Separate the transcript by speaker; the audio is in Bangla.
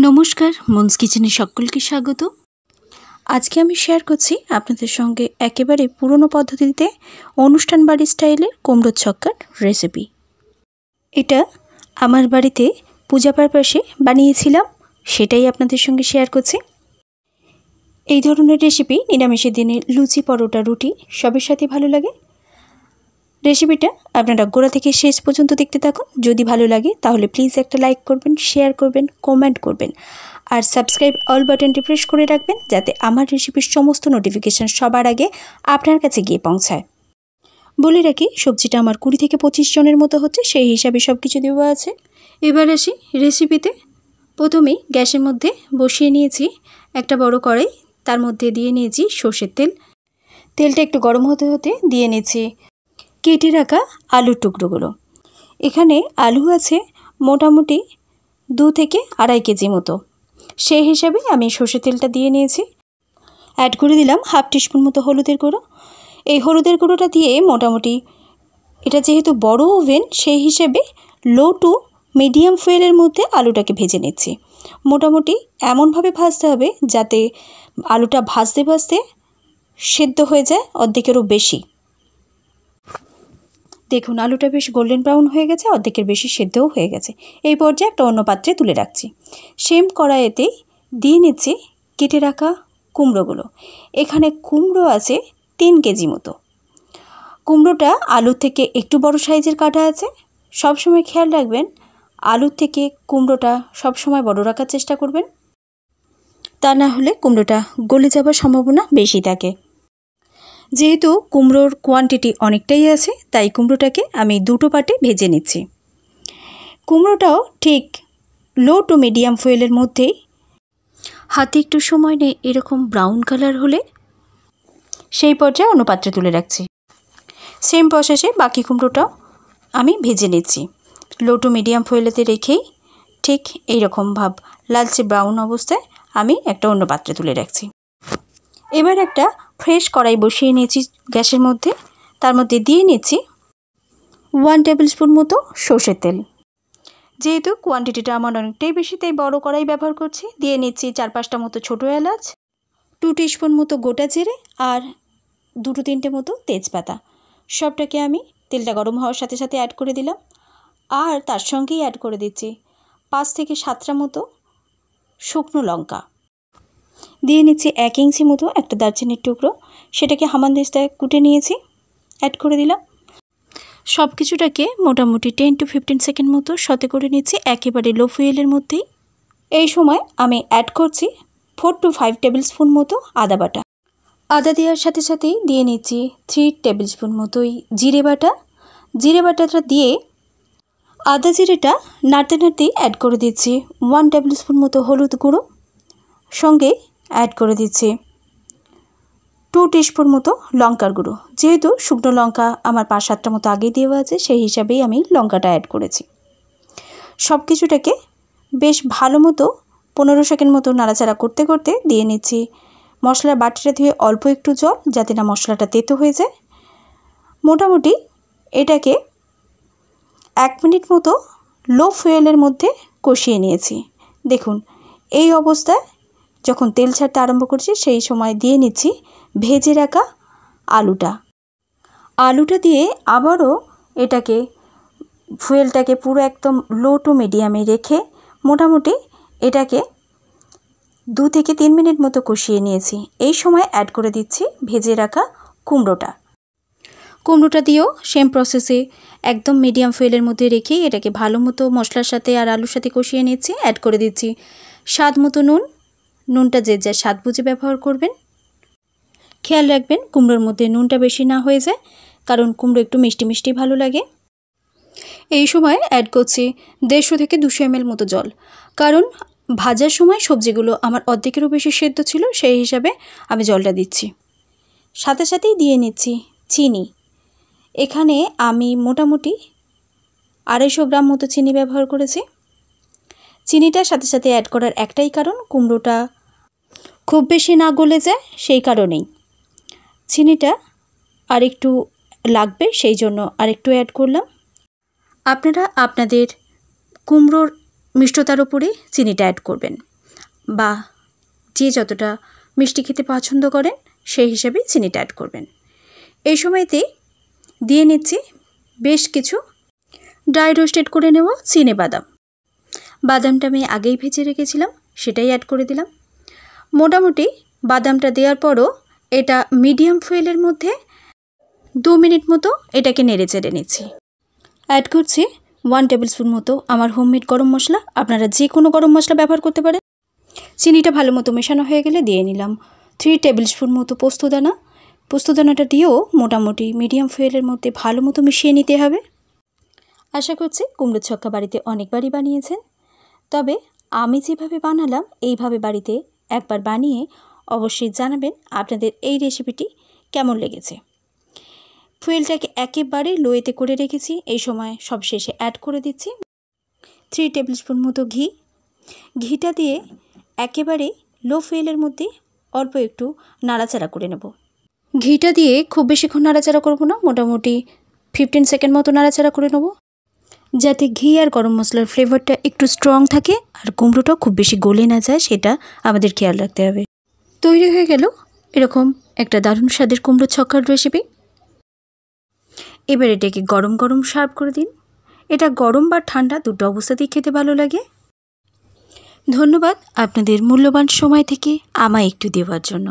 Speaker 1: নমস্কার, মনস কিচেনে সকলকে স্বাগত। আজকে আমি শেয়ার করছি আপনাদের সঙ্গে একেবারে পুরনো পদ্ধতিতে অনুষ্ঠান বাড়ি স্টাইলের কুমড়োর ছক্কার রেসিপি। এটা আমার বাড়িতে পূজা পারপাসে বানিয়েছিলাম, সেটাই আপনাদের সঙ্গে শেয়ার করছি। এই ধরনের রেসিপি নিরামিষের দিনে লুচি, পরোটা, রুটি সবের সাথে ভালো লাগে। রেসিপিটা আপনারা গোড়া থেকে শেষ পর্যন্ত দেখতে থাকুন। যদি ভালো লাগে তাহলে প্লিজ একটা লাইক করবেন, শেয়ার করবেন, কমেন্ট করবেন আর সাবস্ক্রাইব অল বাটনটি প্রেস করে রাখবেন, যাতে আমার রেসিপির সমস্ত নোটিফিকেশান সবার আগে আপনার কাছে গিয়ে পৌঁছায়। বলে রাখি, সবজিটা আমার 20 থেকে 25 জনের মতো হচ্ছে, সেই হিসাবে সব কিছু দেওয়া আছে। এবার আসি রেসিপিতে। প্রথমেই গ্যাসের মধ্যে বসিয়ে নিয়েছি একটা বড় কড়াই, তার মধ্যে দিয়ে নিয়েছি সর্ষের তেল। তেলটা একটু গরম হতে হতে দিয়ে নিয়েছি কেটে রাখা আলুর টুকরোগুলো। এখানে আলু আছে মোটামুটি 2 থেকে 2.5 কেজি মতো, সেই হিসাবে আমি সর্ষের তেলটা দিয়ে নিয়েছি। অ্যাড করে দিলাম 1/2 টিস্পুন মতো হলুদের গুঁড়ো। এই হলুদের গুঁড়োটা দিয়ে মোটামুটি, এটা যেহেতু বড় ওভেন সেই হিসেবে লো টু মিডিয়াম ফুয়েলের মধ্যে আলুটাকে ভেজে নিচ্ছি। মোটামুটি এমনভাবে ভাজতে হবে যাতে আলুটা ভাজতে ভাজতে সেদ্ধ হয়ে যায় অর্ধেকেরও বেশি। দেখুন, আলুটা বেশ গোল্ডেন ব্রাউন হয়ে গেছে, অর্ধেকের বেশি সেদ্ধও হয়ে গেছে। এই পর্যায়ে একটা অন্য পাত্রে তুলে রাখছি। সেম কড়াইতেই দিয়ে নিচ্ছি কেটে রাখা কুমড়োগুলো। এখানে কুমড়ো আছে 3 কেজি মতো। কুমড়োটা আলুর থেকে একটু বড় সাইজের কাটা আছে। সবসময় খেয়াল রাখবেন আলুর থেকে কুমড়োটা সবসময় বড় রাখার চেষ্টা করবেন, তা না হলে কুমড়োটা গলে যাবার সম্ভাবনা বেশি থাকে। যেহেতু কুমড়োর কোয়ান্টিটি অনেকটাই আছে, তাই কুমড়োটাকে আমি 2টো পার্টে ভেজে নিচ্ছি। কুমড়োটাও ঠিক লো টু মিডিয়াম ফুয়েলের মধ্যেই হাতে একটু সময় নিয়ে এরকম ব্রাউন কালার হলে সেই পর্যায়ে অন্য পাত্রে তুলে রাখছি। সেম প্রসেসে বাকি কুমড়োটাও আমি ভেজে নিচ্ছি লো টু মিডিয়াম ফুয়েলেতে রেখেই। ঠিক এইরকম ভাব লালচে ব্রাউন অবস্থায় আমি একটা অন্য পাত্রে তুলে রাখছি। এবার একটা ফ্রেশ কড়াই বসিয়ে নিয়েছি গ্যাসের মধ্যে, তার মধ্যে দিয়ে নিচ্ছি 1 টেবিল স্পুন মতো সর্ষের তেল। যেহেতু কোয়ান্টিটিটা আমার অনেকটাই বেশি, তাই বড় কড়াই ব্যবহার করছি। দিয়ে নিচ্ছি 4-5টা মতো ছোটো এলাচ, 2 টিস্পুন মতো গোটা জিরে আর 2-3টে মতো তেজপাতা। সবটাকে আমি তেলটা গরম হওয়ার সাথে সাথে অ্যাড করে দিলাম। আর তার সঙ্গেই অ্যাড করে দিচ্ছি 5 থেকে 7টা মতো শুকনো লঙ্কা। দিয়ে নিচ্ছি 1 ইঞ্চি মতো একটা দারচিনির টুকরো, সেটাকে হামানদিস্তায় কুটে নিয়েছি, অ্যাড করে দিলাম। সব কিছুটাকে মোটামুটি 10 to 15 সেকেন্ড মতো সতে করে নিচ্ছি একেবারে লো ফুয়েলের মধ্যেই। এই সময় আমি অ্যাড করছি 4 to 5 টেবিল স্পুন মতো আদা বাটা। আদা দেওয়ার সাথে সাথেই দিয়ে নিচ্ছি 3 টেবিল স্পুন মতোই জিরে বাটা। জিরে বাটাটা দিয়ে আদা জিরেটা নাড়তে নাড়তেই অ্যাড করে দিচ্ছি 1 টেবিল স্পুন মতো হলুদ গুঁড়ো। সঙ্গে অ্যাড করে দিচ্ছি 2 টিস্পুন মতো লঙ্কার গুঁড়ো। যেহেতু শুকনো লঙ্কা আমার 5-7টা মতো আগেই দেওয়া আছে, সেই হিসাবেই আমি লঙ্কাটা অ্যাড করেছি। সব কিছুটাকে বেশ ভালো মতো 15 সেকেন্ড মতো নাড়াচাড়া করতে করতে দিয়ে নিচ্ছি মশলার বাটিটা ধুয়ে অল্প একটু জল, যাতে না মশলাটা তেতো হয়ে যায়। মোটামুটি এটাকে 1 মিনিট মতো লো ফুয়েলের মধ্যে কষিয়ে নিয়েছি। দেখুন, এই অবস্থায় যখন তেল ছাড়তে আরম্ভ করছি সেই সময় দিয়ে নিচ্ছি ভেজে রাখা আলুটা দিয়ে আবারও এটাকে ফুয়েলটাকে পুরো একদম লো টু মিডিয়ামে রেখে মোটামুটি এটাকে 2 থেকে 3 মিনিট মতো কষিয়ে নিয়েছি। এই সময় অ্যাড করে দিচ্ছি ভেজে রাখা কুমড়োটা দিয়েও সেম প্রসেসে একদম মিডিয়াম ফুয়েলের মধ্যে রেখেই এটাকে ভালো মতো মশলার সাথে আর আলুর সাথে কষিয়ে নিচ্ছি। অ্যাড করে দিচ্ছি স্বাদ মতো নুনটা যে যা স্বাদ বুঝে ব্যবহার করবেন। খেয়াল রাখবেন কুমড়োর মধ্যে নুনটা বেশি না হয়ে যায়, কারণ কুমড়ো একটু মিষ্টি মিষ্টি ভালো লাগে। এই সময় অ্যাড করছি 150 থেকে 200 ml মতো জল, কারণ ভাজার সময় সবজিগুলো আমার অর্ধেকেরও বেশি সেদ্ধ ছিল, সেই হিসাবে আমি জলটা দিচ্ছি। সাথে সাথেই দিয়ে নিচ্ছি চিনি। এখানে আমি মোটামুটি 250 গ্রাম মতো চিনি ব্যবহার করেছি। চিনিটার সাথে সাথে অ্যাড করার একটাই কারণ, কুমড়োটা খুব বেশি না গলে যায়, সেই কারণেই চিনিটা আরেকটু লাগবে, সেই জন্য আরেকটু অ্যাড করলাম। আপনারা আপনাদের কুমড়োর মিষ্টতার উপরে চিনিটা অ্যাড করবেন। বা যে যতটা মিষ্টি খেতে পছন্দ করেন সেই হিসাবে চিনিটা অ্যাড করবেন। এই সময়তেই দিয়ে নিচ্ছি বেশ কিছু ড্রাই রোস্টেড করে নেওয়া চিনে বাদাম। বাদামটা আমি আগেই ভেজে রেখেছিলাম, সেটাই অ্যাড করে দিলাম। মোটামুটি বাদামটা দেওয়ার পরও এটা মিডিয়াম ফুয়েলের মধ্যে 2 মিনিট মতো এটাকে নেড়ে চেড়ে নিচ্ছি। অ্যাড করছি 1 টেবিল স্পুন মতো আমার হোমমেড গরম মশলা। আপনারা যে কোনো গরম মশলা ব্যবহার করতে পারেন। চিনিটা ভালো মতো মেশানো হয়ে গেলে দিয়ে নিলাম 3 টেবিল স্পুন মতো পোস্তদানা। পোস্তদানাটা দিয়েও মোটামুটি মিডিয়াম ফুয়েলের মধ্যে ভালো মতো মিশিয়ে নিতে হবে। আশা করছি কুমড়োর ছক্কা বাড়িতে অনেকবারই বানিয়েছেন, তবে আমি যেভাবে বানালাম এইভাবে বাড়িতে একবার বানিয়ে অবশ্যই জানাবেন আপনাদের এই রেসিপিটি কেমন লেগেছে। ফুয়েলটাকে একেবারে লোয়েতে করে রেখেছি। এই সময় সবশেষে অ্যাড করে দিচ্ছি 3 টেবিল স্পুন মতো ঘি। ঘিটা দিয়ে একেবারে লো ফুয়েলের মধ্যে অল্প একটু নাড়াচাড়া করে নেব। ঘিটা দিয়ে খুব বেশিক্ষণ নাড়াচাড়া করব না, মোটামুটি 15 সেকেন্ড মতো নাড়াচাড়া করে নেব, যাতে ঘি আর গরম মশলার ফ্লেভারটা একটু স্ট্রং থাকে আর কুমড়োটাও খুব বেশি গলে না যায়, সেটা আমাদের খেয়াল রাখতে হবে। তৈরি হয়ে গেল এরকম একটা দারুণ স্বাদের কুমড়োর ছক্কার রেসিপি। এবার এটাকে গরম গরম সার্ভ করে দিন। এটা গরম বা ঠান্ডা দুটো অবস্থাতেই খেতে ভালো লাগে। ধন্যবাদ আপনাদের মূল্যবান সময় থেকে আমায় একটু দেওয়ার জন্য।